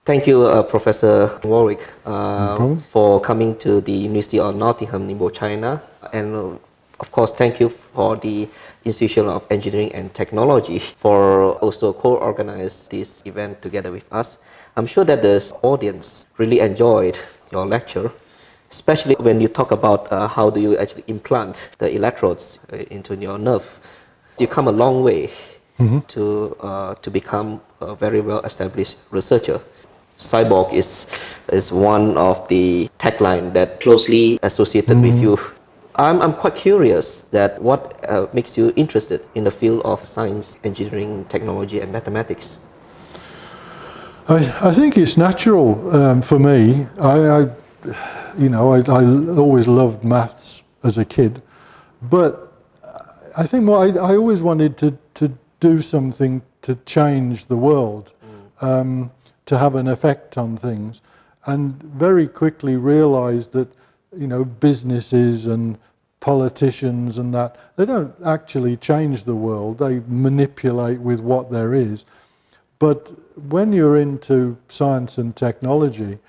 Thank you, Professor Warwick, No problem. for coming to the University of Nottingham, Ningbo, China. And of course, thank you for the Institution of Engineering and Technology for also co-organize this event together with us. I'm sure that the audience really enjoyed your lecture, especially when you talk about how do you actually implant the electrodes into your nerve. You come a long way to become a very well-established researcher. Cyborg is one of the tagline that closely associated with you. I'm quite curious that what makes you interested in the field of science, engineering, technology, and mathematics. I think it's natural for me. I always loved maths as a kid, but I think I always wanted to do something to change the world. To have an effect on things, and very quickly realized that businesses and politicians and that they don't actually change the world, they manipulate with what there is. But when you're into science and technology,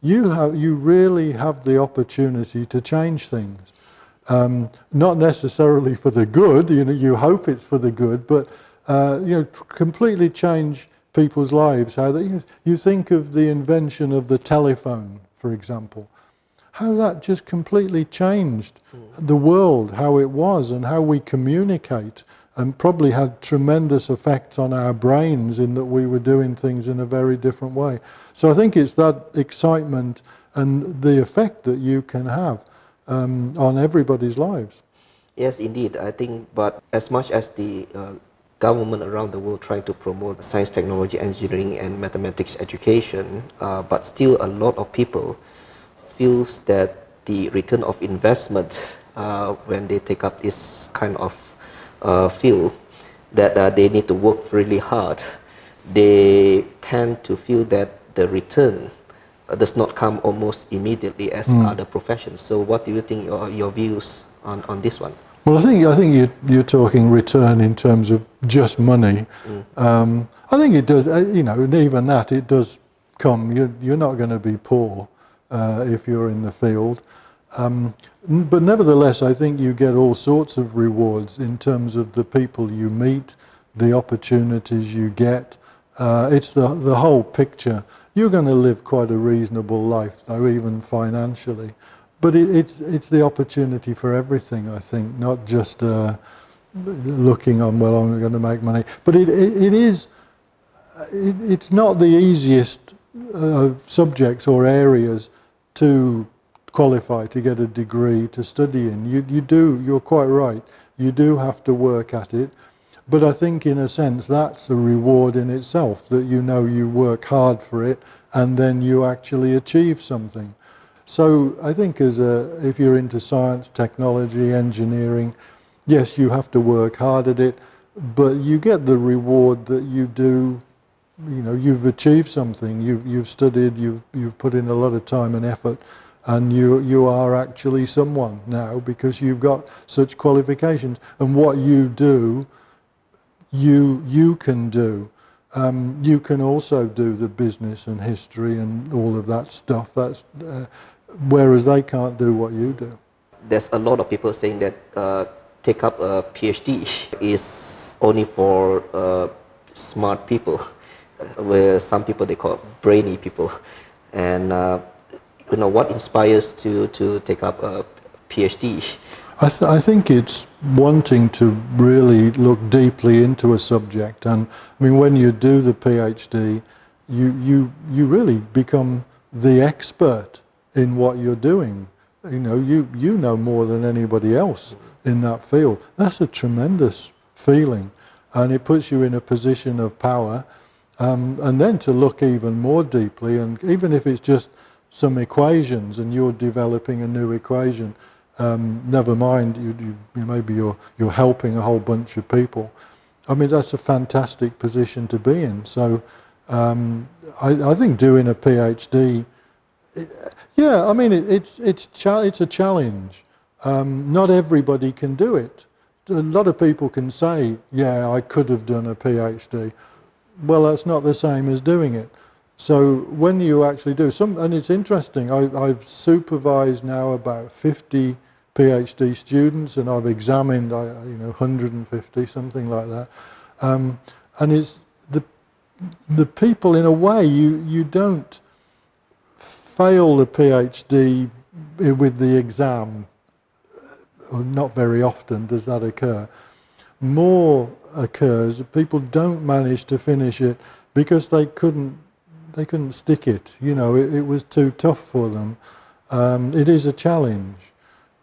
you really have the opportunity to change things, not necessarily for the good, you hope it's for the good, but completely change people's lives. How you think of the invention of the telephone, for example, how that just completely changed the world, how it was and how we communicate, and probably had tremendous effects on our brains in that we were doing things in a very different way. So I think it's that excitement and the effect that you can have on everybody's lives. Yes, indeed. I think, but as much as the government around the world trying to promote science, technology, engineering, and mathematics education, but still a lot of people feels that the return of investment when they take up this kind of field, that they need to work really hard. They tend to feel that the return does not come almost immediately as other professions. So what do you think your views on this one? Well, I think you're talking return in terms of just money. I think it does, and even that, it does come. You're not going to be poor if you're in the field. But nevertheless, I think you get all sorts of rewards in terms of the people you meet, the opportunities you get. It's the whole picture. You're going to live quite a reasonable life, though, even financially. But it's the opportunity for everything, I think, not just looking on, well, I'm going to make money. But it's not the easiest subjects or areas to qualify, to get a degree, to study in. You're quite right, you do have to work at it. But I think in a sense that's a reward in itself, that you work hard for it and then you actually achieve something. So I think if you're into science, technology, engineering, yes, you have to work hard at it, but you get the reward that you do. You've achieved something. You've studied. You've put in a lot of time and effort, and you are actually someone now because you've got such qualifications. And what you do, you can do. You can also do the business and history and all of that stuff. That's whereas they can't do what you do. There's a lot of people saying that take up a PhD is only for smart people, where some people they call brainy people. And what inspires to take up a PhD? I think it's wanting to really look deeply into a subject, and I mean when you do the PhD, you really become the expert in what you're doing. You know more than anybody else in that field. That's a tremendous feeling, and it puts you in a position of power. And then to look even more deeply, and even if it's just some equations and you're developing a new equation, never mind maybe you're helping a whole bunch of people. I mean, that's a fantastic position to be in. So I think doing a PhD, yeah, I mean it's a challenge. Not everybody can do it. A lot of people can say, yeah, I could have done a PhD. Well, that's not the same as doing it. So when you actually do and it's interesting, I've supervised now about 50 PhD students, and I've examined 150, something like that. And it's the people, in a way, you don't fail the PhD with the exam. Not very often does that occur. More occurs, people don't manage to finish it because they couldn't stick it. It was too tough for them. It is a challenge.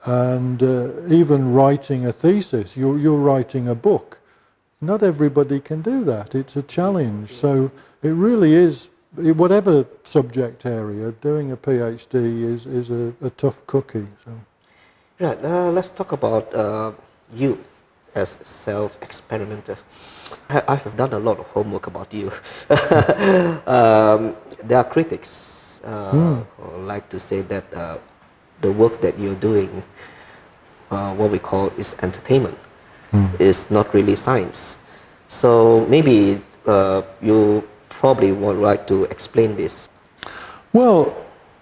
And even writing a thesis, you're writing a book. Not everybody can do that. It's a challenge. So it really is, whatever subject area, doing a PhD is a tough cookie. So. Right. Let's talk about you as self-experimenter. I have done a lot of homework about you. There are critics who like to say that the work that you're doing, what we call is entertainment, is not really science. So maybe you probably would like to explain this. Well,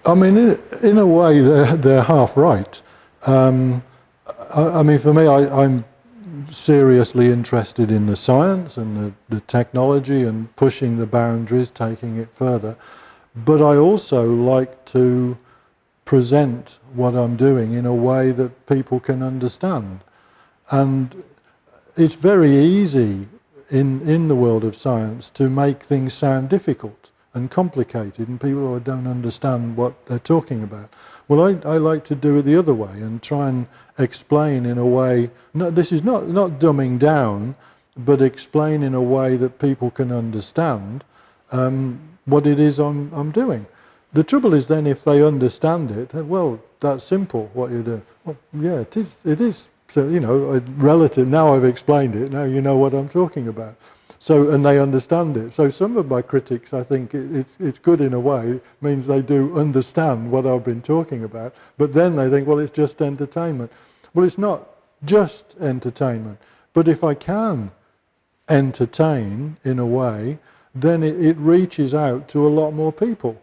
I mean, in a way, they're half right. I mean, for me, I'm seriously interested in the science and the technology and pushing the boundaries, taking it further. But I also like to present what I'm doing in a way that people can understand. And it's very easy in the world of science to make things sound difficult and complicated, and people don't understand what they're talking about. Well, I like to do it the other way and try and explain in a way, this is not dumbing down, but explain in a way that people can understand what it is I'm doing. The trouble is then if they understand it, well, that's simple what you do. Well, yeah, it is. So, relative, now I've explained it, now you know what I'm talking about. So, and they understand it. So some of my critics, I think it's good in a way, means they do understand what I've been talking about, but then they think, well, it's just entertainment. Well, it's not just entertainment, but if I can entertain in a way, then it reaches out to a lot more people,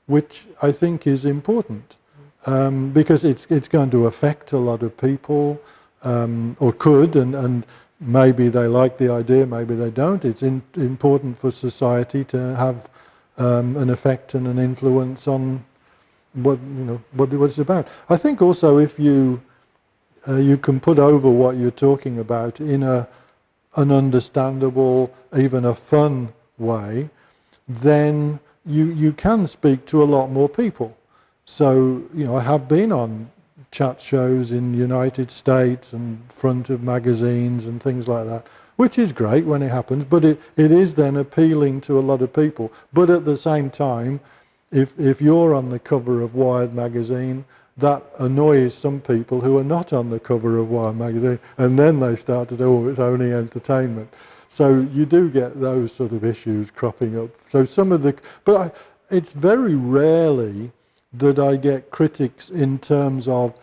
which I think is important, because it's going to affect a lot of people, or could, and maybe they like the idea, maybe they don't. It's important for society to have an effect and an influence on what it's about. I think also if you can put over what you're talking about in an understandable, even a fun way, then you can speak to a lot more people. So I have been on chat shows in the United States and front of magazines and things like that, which is great when it happens, but it is then appealing to a lot of people. But at the same time, if you're on the cover of Wired magazine, that annoys some people who are not on the cover of Wired magazine, and then they start to say, oh, it's only entertainment. So you do get those sort of issues cropping up. So it's very rarely that I get critics in terms of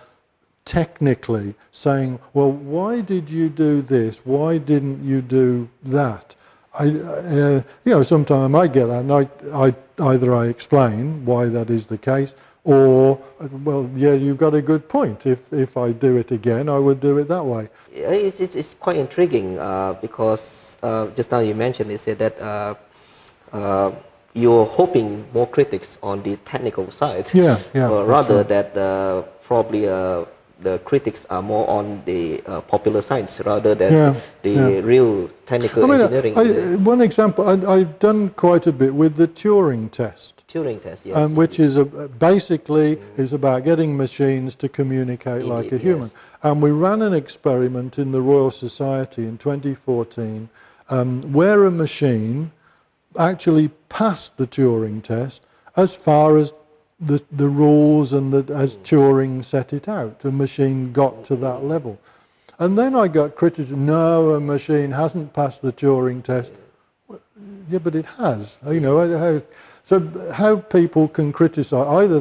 technically saying, well, why did you do this? Why didn't you do that? Sometimes I might get that, and either I explain why that is the case, or, well, yeah, you've got a good point. If I do it again, I would do it that way. It's quite intriguing because just now you mentioned, you said that you're hoping more critics on the technical side, rather right. That probably the critics are more on the popular science rather than the real technical engineering. One example, I've done quite a bit with the Turing test. Turing test, yes. Which is basically is about getting machines to communicate like a human. Yes. And we ran an experiment in the Royal Society in 2014 where a machine actually passed the Turing test as far as the rules and as Turing set it out. The machine got to that level. And then I got criticism, no, a machine hasn't passed the Turing test. Well, yeah, but it has. So how people can criticize, either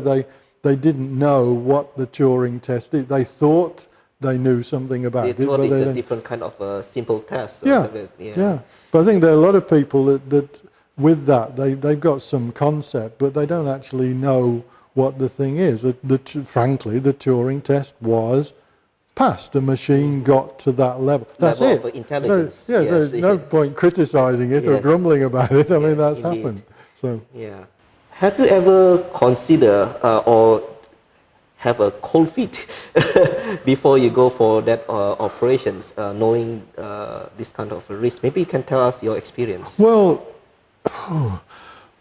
they didn't know what the Turing test is, they thought they knew something about it. They thought it's a different kind of a simple test. Yeah. But I think there are a lot of people that with that, they've got some concept, but they don't actually know what the thing is. Frankly, the Turing test was passed. The machine got to that level. That's level it. of intelligence. No, there's no point criticizing it or Yes. grumbling about it. I mean, that's indeed. happened. So, Yeah. Have you ever considered or have a cold feet before you go for that operations, knowing this kind of risk? Maybe you can tell us your experience. well,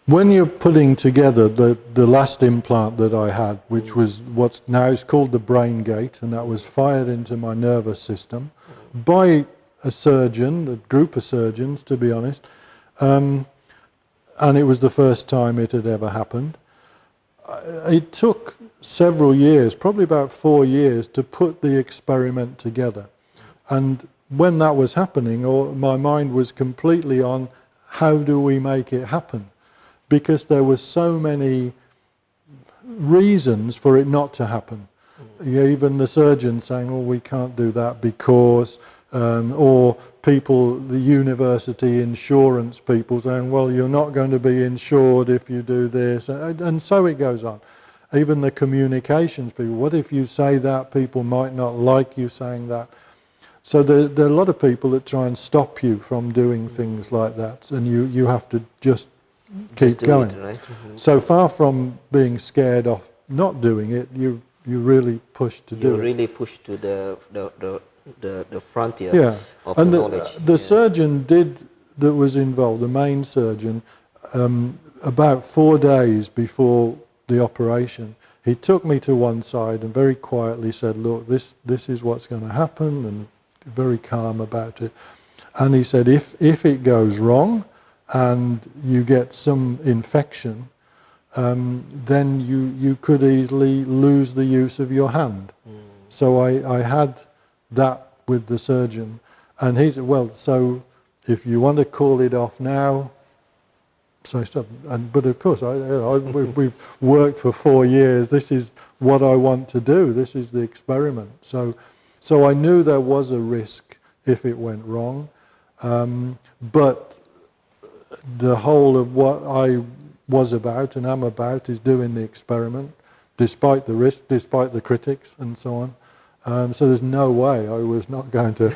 when you're putting together the last implant that I had, which was what's now is called the brain gate, and that was fired into my nervous system by a surgeon, a group of surgeons, to be honest, and it was the first time it had ever happened. It took several years, probably about 4 years, to put the experiment together. And when that was happening, my mind was completely on how do we make it happen? Because there were so many reasons for it not to happen. Even the surgeon saying, "Oh, we can't do that because," or people, the university insurance people saying, "Well, you're not going to be insured if you do this," and so it goes on. Even the communications people, what if you say that? People might not like you saying that. So there are a lot of people that try and stop you from doing things like that, and you have to just keep going. It, right? So far from being scared of not doing it, you really push to do it. You really push to the frontier Yeah, of and knowledge. the surgeon that was involved, the main surgeon, about 4 days before the operation, he took me to one side and very quietly said, "Look, this is what's going to happen," and very calm about it. And he said, if it goes wrong and you get some infection, then you could easily lose the use of your hand. So I had that with the surgeon, and he said, "Well, so if you want to call it off now, so stop." But of course, we've worked for 4 years. This is what I want to do. This is the experiment. So I knew there was a risk if it went wrong, but the whole of what I was about and am about is doing the experiment, despite the risk, despite the critics, and so on. So there's no way I was not going to,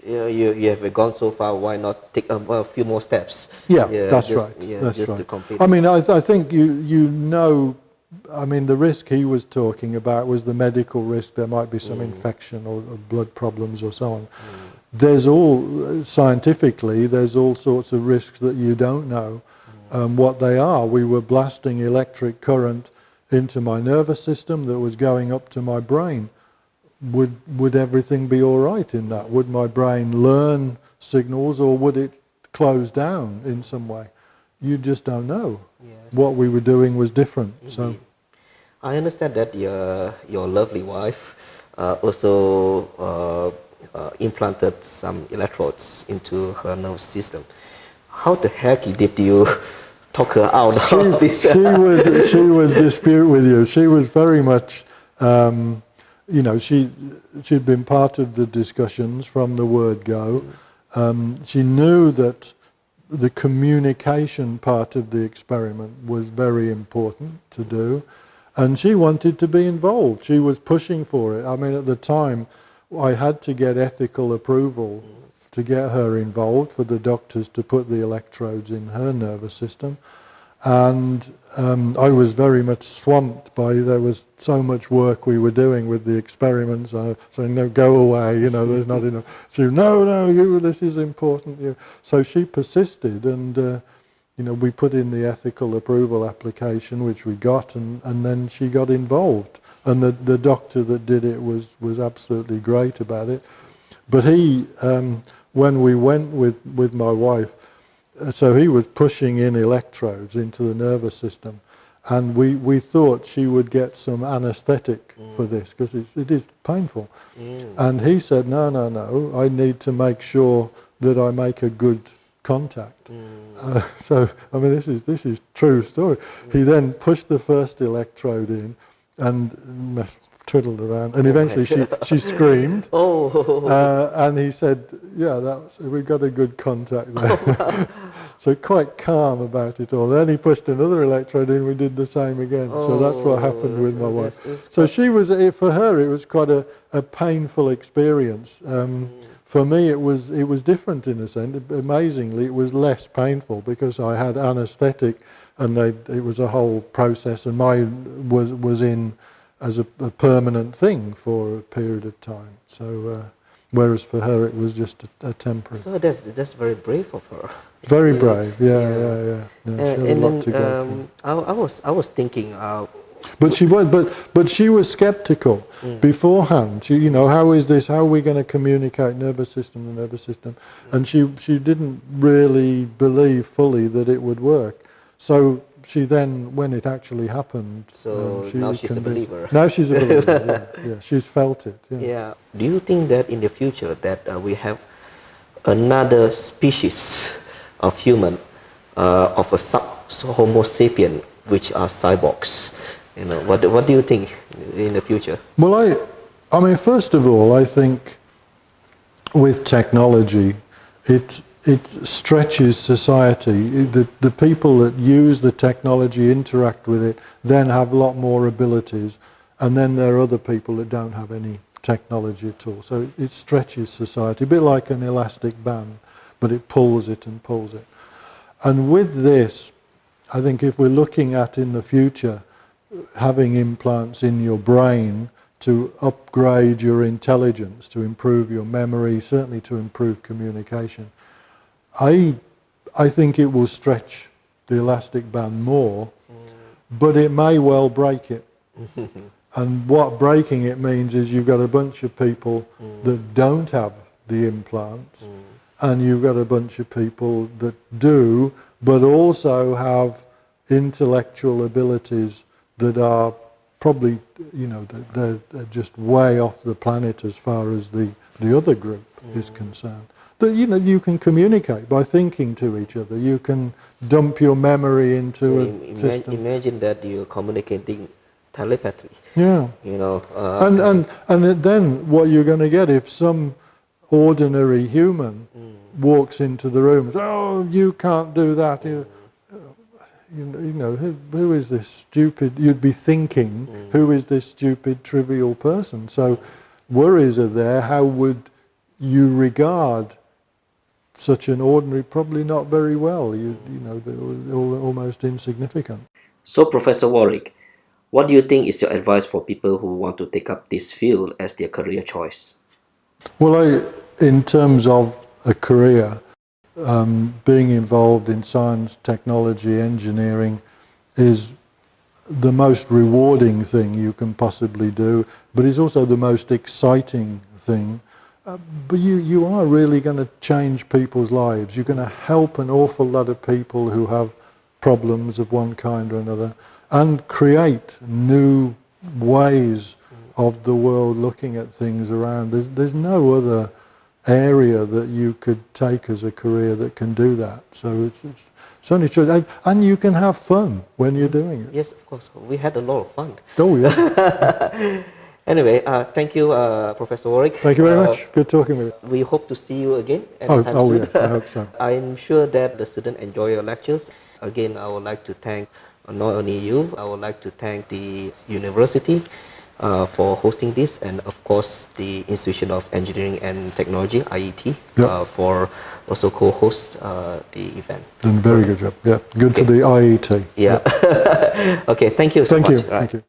You have gone so far. Why not take a few more steps? Yeah, that's right. Yeah, that's just right. to complete. I mean, I think you know. I mean, the risk he was talking about was the medical risk. There might be some infection or blood problems or so on. There's scientifically, there's all sorts of risks that you don't know what they are. We were blasting electric current into my nervous system that was going up to my brain. Would everything be all right in that? Would my brain learn signals, or would it close down in some way? You just don't know. Yes. What we were doing was different. Indeed. So I understand that your lovely wife also implanted some electrodes into her nervous system. How the heck did you talk her out of this? She would dispute with you. She was very much, she'd been part of the discussions from the word go. She knew that the communication part of the experiment was very important to do, and she wanted to be involved. She was pushing for it. I mean, at the time, I had to get ethical approval to get her involved, for the doctors to put the electrodes in her nervous system. And I was very much swamped by, there was so much work we were doing with the experiments. I saying, "No, go away, there's not enough." She said, no, this is important. So she persisted, and we put in the ethical approval application, which we got, and then she got involved. And the doctor that did it was absolutely great about it. But he, when we went with my wife, so he was pushing in electrodes into the nervous system, and we thought she would get some anesthetic for this, because it is painful. And he said, no, I need to make sure that I make a good contact. So I mean, this is true story. He then pushed the first electrode in, and twiddled around, and eventually she screamed. And he said, "Yeah, we got a good contact there." So quite calm about it all. Then he pushed another electrode in. We did the same again. So that's what happened with my wife. So she was, for her, it was quite a painful experience. For me, it was different in a sense. Amazingly, it was less painful because I had anaesthetic, and it was a whole process, and mine was in as a permanent thing for a period of time. So, whereas for her it was just a temporary. So that's very brave of her. Very brave, yeah. She had a lot to go through. I was thinking. But she was skeptical beforehand. She, how is this? How are we going to communicate nervous system to nervous system? And she didn't really believe fully that it would work. So she then, when it actually happened, now she's a believer. Now she's a believer. Yeah. She's felt it. Yeah. Do you think that in the future that we have another species of human, of a Homo sapien, which are cyborgs? What do you think in the future? Well, I mean, first of all, I think with technology, it stretches society. The people that use the technology, interact with it, then have a lot more abilities, and then there are other people that don't have any technology at all. So it stretches society, a bit like an elastic band, but it pulls it and pulls it. And with this, I think if we're looking at in the future, having implants in your brain to upgrade your intelligence, to improve your memory, certainly to improve communication, I think it will stretch the elastic band more, but it may well break it. And what breaking it means is you've got a bunch of people that don't have the implants, and you've got a bunch of people that do, but also have intellectual abilities that are probably, they're just way off the planet as far as the other group is concerned. That, you can communicate by thinking to each other. You can dump your memory into a system. Imagine that you're communicating telepathy. Yeah. And then what you're going to get if some ordinary human walks into the room and says, "Oh, you can't do that." Who is this stupid? You'd be thinking, who is this stupid, trivial person? So worries are there. How would you regard such an ordinary? Probably not very well. They're almost insignificant. So, Professor Warwick, what do you think is your advice for people who want to take up this field as their career choice? Well, in terms of a career, being involved in science, technology, engineering is the most rewarding thing you can possibly do, but it's also the most exciting thing. But you are really going to change people's lives. You're going to help an awful lot of people who have problems of one kind or another, and create new ways of the world looking at things around. There's no other area that you could take as a career that can do that. So it's only true. And you can have fun when you're doing it. Yes, of course. We had a lot of fun. Oh, yeah. Anyway, thank you, Professor Warwick. Thank you very much. Good talking with you. We hope to see you again anytime soon. Yes, I hope so. I'm sure that the students enjoy your lectures. Again, I would like to thank not only you, I would like to thank the university for hosting this, and of course the Institution of Engineering and Technology, IET, for also co-host the event. Done a very good job. Yeah, good to the IET. Yeah. Okay, thank you so much. Thank you.